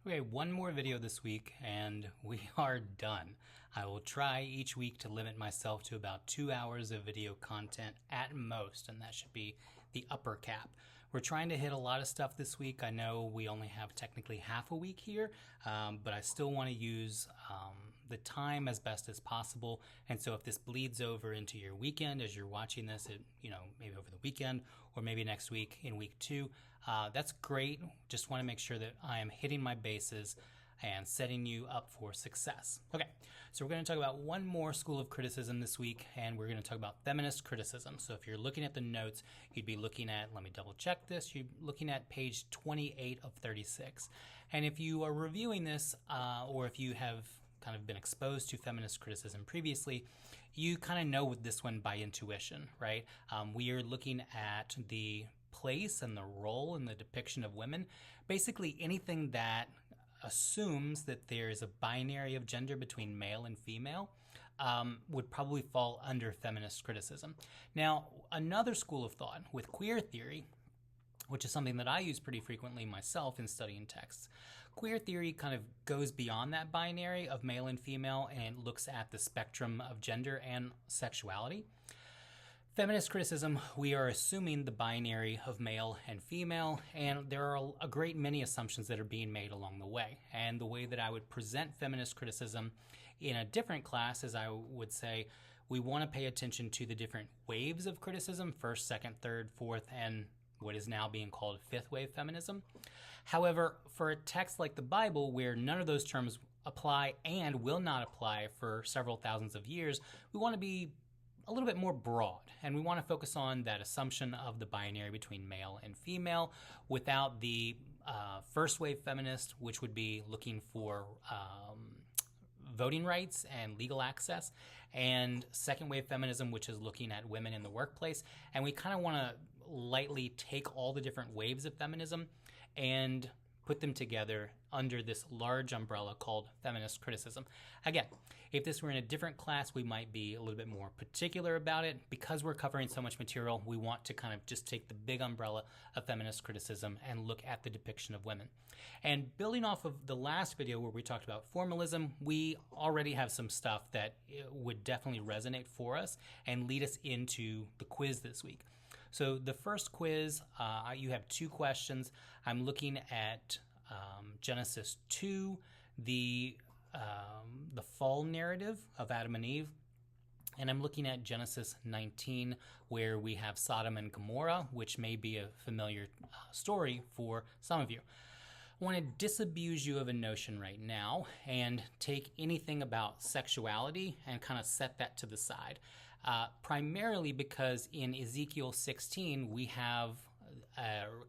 Okay, one more video this week and we are done. I will try each week to limit myself to about 2 hours of video content at most, and that should be the upper cap. We're trying to hit a lot of stuff this week. I know we only have technically half a week here, but I still want to use the time as best as possible. And so if this bleeds over into your weekend as you're watching this, maybe over the weekend or maybe next week in week 2, that's great. Just want to make sure that I am hitting my bases and setting you up for success. Okay, so we're going to talk about one more school of criticism this week, and we're going to talk about feminist criticism. So if you're looking at the notes, you'd be looking at, let me double check this, you're looking at page 28 of 36. And if you are reviewing this, or if you have kind of been exposed to feminist criticism previously, you kind of know this one by intuition, right? We are looking at the place and the role in the depiction of women, basically anything that assumes that there's a binary of gender between male and female would probably fall under feminist criticism. Now, another school of thought with queer theory, which is something that I use pretty frequently myself in studying texts. Queer theory kind of goes beyond that binary of male and female and looks at the spectrum of gender and sexuality. Feminist criticism, we are assuming the binary of male and female, and there are a great many assumptions that are being made along the way. And the way that I would present feminist criticism in a different class is I would say we want to pay attention to the different waves of criticism, first, second, third, fourth, and what is now being called fifth wave feminism. However, for a text like the Bible, where none of those terms apply and will not apply for several thousands of years, we want to be a little bit more broad, and we want to focus on that assumption of the binary between male and female without the first wave feminist, which would be looking for voting rights and legal access, and second wave feminism, which is looking at women in the workplace. And we kind of want to lightly take all the different waves of feminism and put them together under this large umbrella called feminist criticism. Again, if this were in a different class, we might be a little bit more particular about it. Because we're covering so much material, we want to kind of just take the big umbrella of feminist criticism and look at the depiction of women. And building off of the last video where we talked about formalism, we already have some stuff that would definitely resonate for us and lead us into the quiz this week. So the first quiz, you have 2 questions. I'm looking at Genesis 2, the fall narrative of Adam and Eve, and I'm looking at Genesis 19, where we have Sodom and Gomorrah, which may be a familiar story for some of you. I want to disabuse you of a notion right now and take anything about sexuality and kind of set that to the side. Primarily because in Ezekiel 16, we have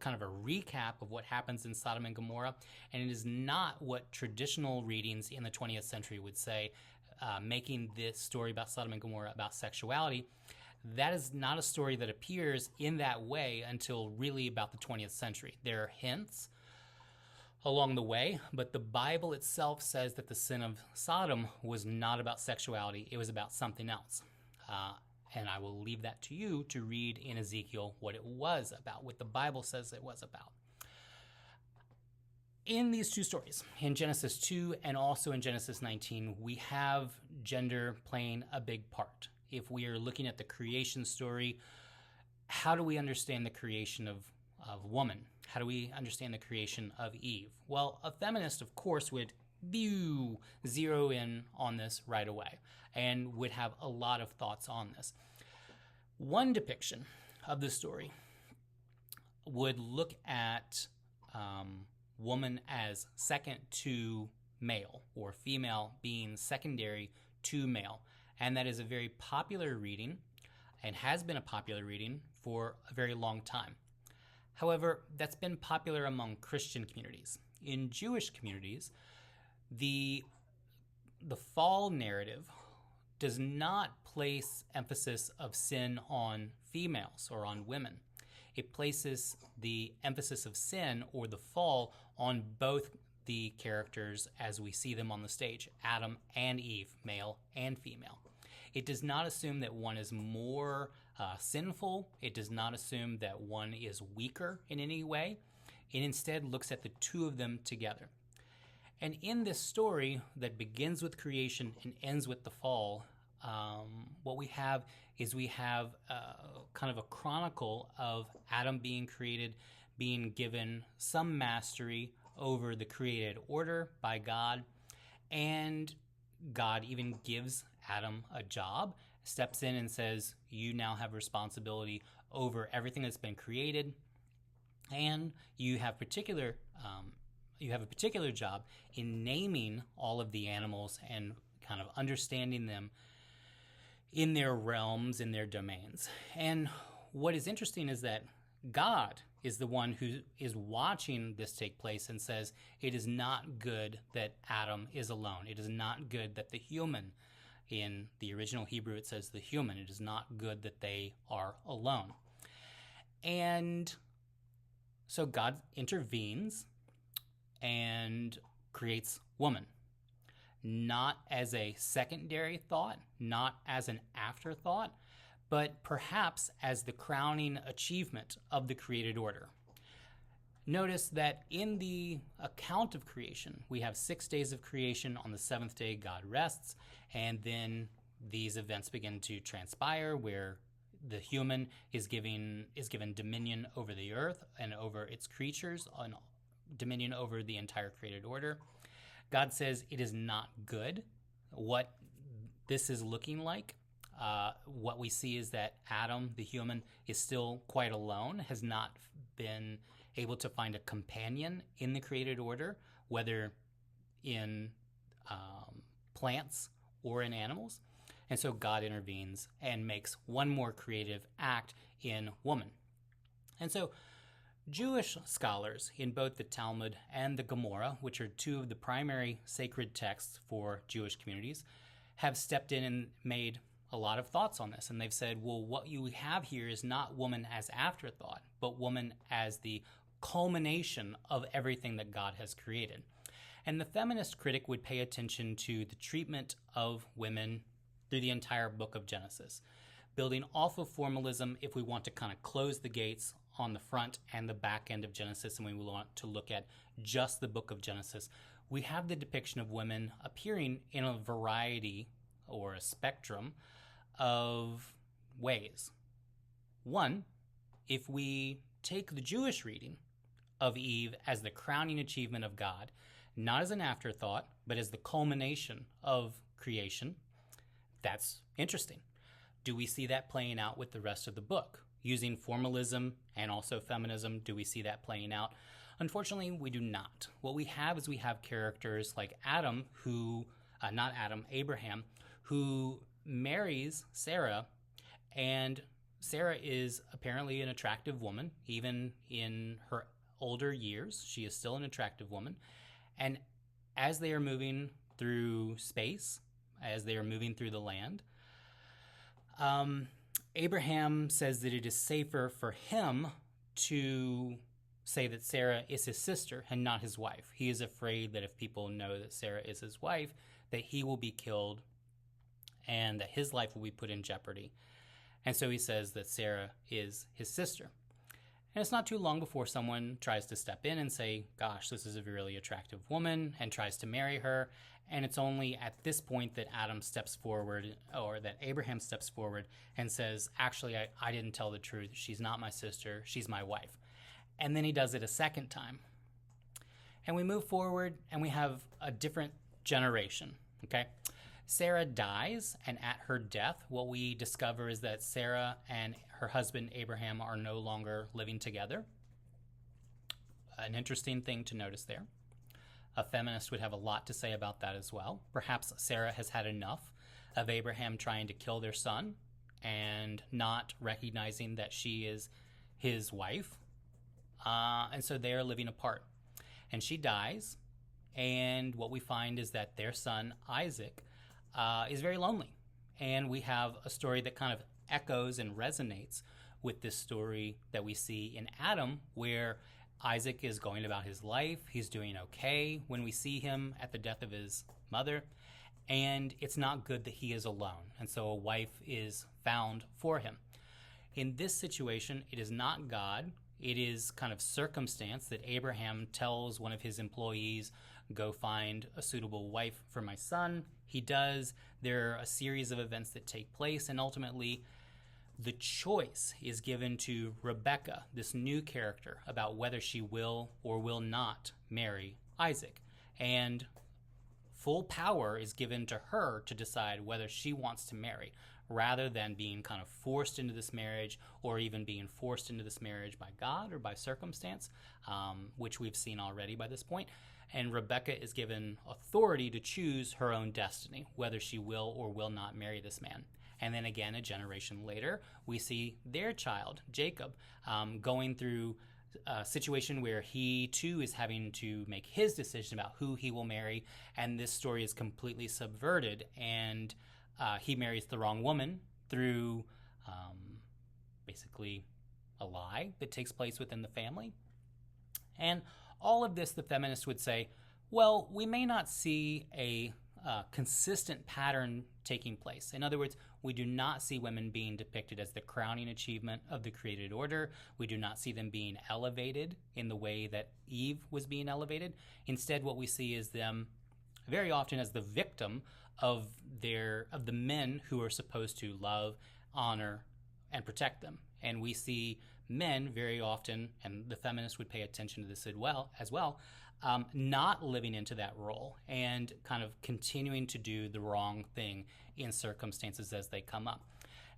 kind of a recap of what happens in Sodom and Gomorrah, and it is not what traditional readings in the 20th century would say, making this story about Sodom and Gomorrah about sexuality. That is not a story that appears in that way until really about the 20th century. There are hints along the way, but the Bible itself says that the sin of Sodom was not about sexuality, it was about something else. And I will leave that to you to read in Ezekiel what it was about, what the Bible says it was about. In these 2 stories, in Genesis 2 and also in Genesis 19, we have gender playing a big part. If we are looking at the creation story, how do we understand the creation of woman? How do we understand the creation of Eve? Well, a feminist, of course, would zero in on this right away and would have a lot of thoughts on this. One depiction of the story would look at woman as second to male, or female being secondary to male. And that is a very popular reading and has been a popular reading for a very long time. However, that's been popular among Christian communities. In Jewish communities, the fall narrative does not place emphasis of sin on females or on women. It places the emphasis of sin or the fall on both the characters as we see them on the stage, Adam and Eve, male and female. It does not assume that one is more sinful. It does not assume that one is weaker in any way. It instead looks at the two of them together. And in this story that begins with creation and ends with the fall, what we have is kind of a chronicle of Adam being created, being given some mastery over the created order by God, and God even gives Adam a job, steps in and says, you now have responsibility over everything that's been created, and you have a particular job in naming all of the animals and kind of understanding them in their realms, in their domains. And what is interesting is that God is the one who is watching this take place and says, it is not good that Adam is alone. It is not good that the human, in the original Hebrew it says the human, it is not good that they are alone. And so God intervenes and creates woman, not as a secondary thought, not as an afterthought, but perhaps as the crowning achievement of the created order. Notice that in the account of creation, we have 6 days of creation. On the 7th day, God rests, and then these events begin to transpire where the human is given dominion over the earth and over its creatures, and dominion over the entire created order. God says it is not good what this is looking like. What we see is that Adam, the human, is still quite alone, has not been able to find a companion in the created order, whether in plants or in animals. And so God intervenes and makes one more creative act in woman. And so Jewish scholars in both the Talmud and the Gemara, which are two of the primary sacred texts for Jewish communities, have stepped in and made a lot of thoughts on this. And they've said, well, what you have here is not woman as afterthought, but woman as the culmination of everything that God has created. And the feminist critic would pay attention to the treatment of women through the entire book of Genesis, building off of formalism if we want to kind of close the gates on the front and the back end of Genesis, and we want to look at just the book of Genesis. We have the depiction of women appearing in a variety or a spectrum of ways. One, if we take the Jewish reading of Eve as the crowning achievement of God, not as an afterthought, but as the culmination of creation, that's interesting. Do we see that playing out with the rest of the book? Using formalism and also feminism, do we see that playing out? Unfortunately, we do not. What we have is we have characters like Abraham, who marries Sarah, and Sarah is apparently an attractive woman. Even in her older years, she is still an attractive woman. And as they are moving through space, as they are moving through the land, Abraham says that it is safer for him to say that Sarah is his sister and not his wife. He is afraid that if people know that Sarah is his wife, that he will be killed and that his life will be put in jeopardy. And so he says that Sarah is his sister. And it's not too long before someone tries to step in and say, gosh, this is a really attractive woman, and tries to marry her. And it's only at this point that Abraham steps forward and says, actually, I didn't tell the truth. She's not my sister. She's my wife. And then he does it a second time. And we move forward and we have a different generation, okay? Sarah dies, and at her death, what we discover is that Sarah and her husband Abraham are no longer living together. An interesting thing to notice there. A feminist would have a lot to say about that as well. Perhaps Sarah has had enough of Abraham trying to kill their son and not recognizing that she is his wife. And so they are living apart. And she dies, and what we find is that their son, Isaac, is very lonely. And we have a story that kind of echoes and resonates with this story that we see in Adam, where Isaac is going about his life. He's doing okay when we see him at the death of his mother. And it's not good that he is alone. And so a wife is found for him. In this situation, it is not God. It is kind of circumstance that Abraham tells one of his employees, go find a suitable wife for my son. He does. There are a series of events that take place, and ultimately the choice is given to Rebecca, this new character, about whether she will or will not marry Isaac. And full power is given to her to decide whether she wants to marry, rather than being kind of forced into this marriage, or even being forced into this marriage by God or by circumstance, which we've seen already by this point. And Rebecca is given authority to choose her own destiny, whether she will or will not marry this man. And then again, a generation later, we see their child, Jacob, going through a situation where he too is having to make his decision about who he will marry. And this story is completely subverted, and he marries the wrong woman through basically a lie that takes place within the family. And all of this, the feminists would say, well, we may not see a consistent pattern taking place. In other words, we do not see women being depicted as the crowning achievement of the created order. We do not see them being elevated in the way that Eve was being elevated. Instead, what we see is them very often as the victim of the men who are supposed to love, honor, and protect them. And we see men very often, and the feminists would pay attention to this as well, not living into that role and kind of continuing to do the wrong thing in circumstances as they come up.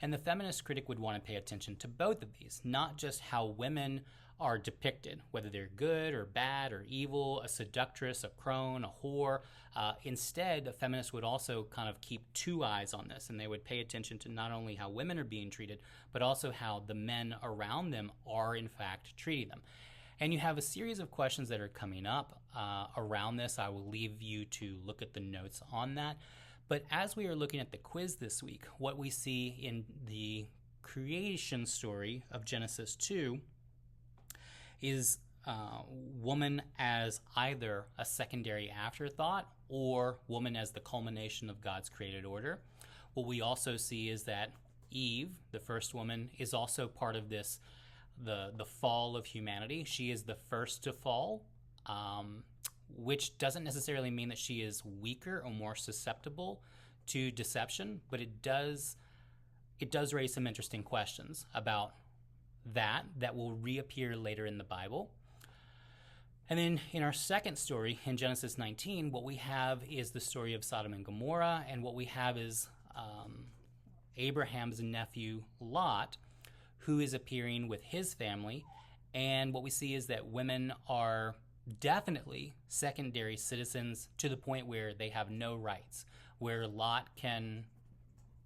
And the feminist critic would want to pay attention to both of these, not just how women are depicted, whether they're good or bad or evil, a seductress, a crone, a whore. Instead, a feminist would also kind of keep two eyes on this, and they would pay attention to not only how women are being treated, but also how the men around them are in fact treating them. And you have a series of questions that are coming up around this. I will leave you to look at the notes on that. But as we are looking at the quiz this week, what we see in the creation story of Genesis 2 is woman as either a secondary afterthought or woman as the culmination of God's created order. What we also see is that Eve, the first woman, is also part of this, the fall of humanity. She is the first to fall, which doesn't necessarily mean that she is weaker or more susceptible to deception, but it does raise some interesting questions about that will reappear later in the Bible. And then in our second story, in Genesis 19, what we have is the story of Sodom and Gomorrah, and what we have is Abraham's nephew Lot, who is appearing with his family. And what we see is that women are definitely secondary citizens to the point where they have no rights, where Lot can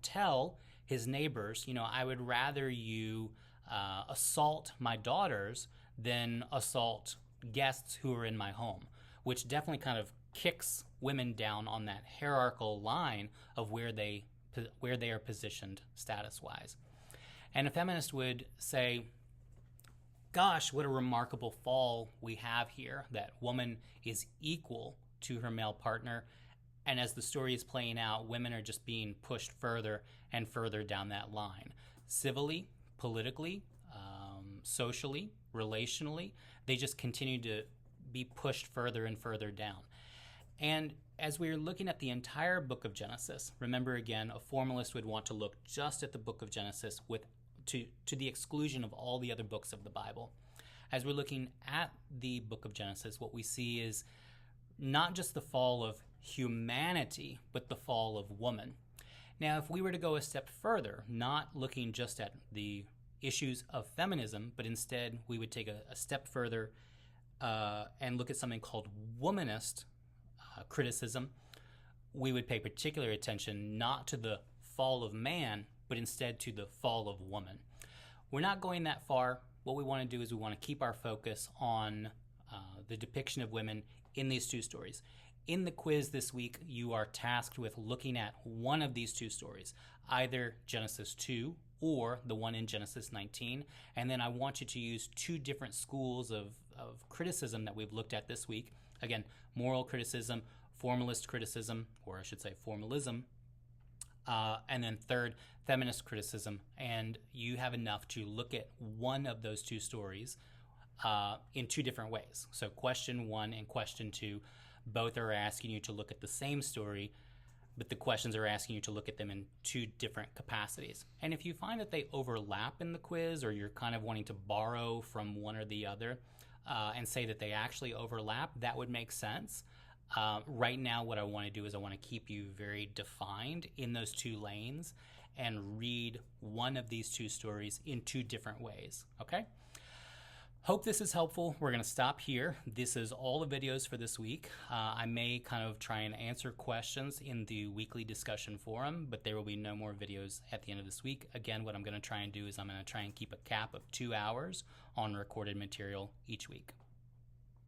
tell his neighbors, I would rather you assault my daughters than assault guests who are in my home, which definitely kind of kicks women down on that hierarchical line of where they are positioned status-wise. And a feminist would say, gosh, what a remarkable fall we have here, that woman is equal to her male partner. And as the story is playing out, women are just being pushed further and further down that line. Civilly, politically, socially, relationally, they just continue to be pushed further and further down. And as we're looking at the entire book of Genesis, remember again, a formalist would want to look just at the book of Genesis to the exclusion of all the other books of the Bible. As we're looking at the book of Genesis, what we see is not just the fall of humanity, but the fall of woman. Now, if we were to go a step further, not looking just at the issues of feminism, but instead we would take a step further and look at something called womanist criticism, we would pay particular attention not to the fall of man, but instead to the fall of woman. We're not going that far. What we want to do is we want to keep our focus on the depiction of women in these two stories. In the quiz this week, you are tasked with looking at one of these two stories, either Genesis 2 or the one in Genesis 19. And then I want you to use two different schools of criticism that we've looked at this week. Again, moral criticism, formalist criticism, or I should say formalism. And then third, feminist criticism. And you have enough to look at one of those two stories in two different ways. So question 1 and question 2, Both are asking you to look at the same story, but the questions are asking you to look at them in two different capacities. And if you find that they overlap in the quiz, or you're kind of wanting to borrow from one or the other and say that they actually overlap, that would make sense. Right now, what I want to do is I want to keep you very defined in those two lanes and read one of these two stories in two different ways, okay? Hope this is helpful. We're going to stop here. This is all the videos for this week. I may kind of try and answer questions in the weekly discussion forum, but there will be no more videos at the end of this week. Again, what I'm going to try and do is I'm going to try and keep a cap of 2 hours on recorded material each week.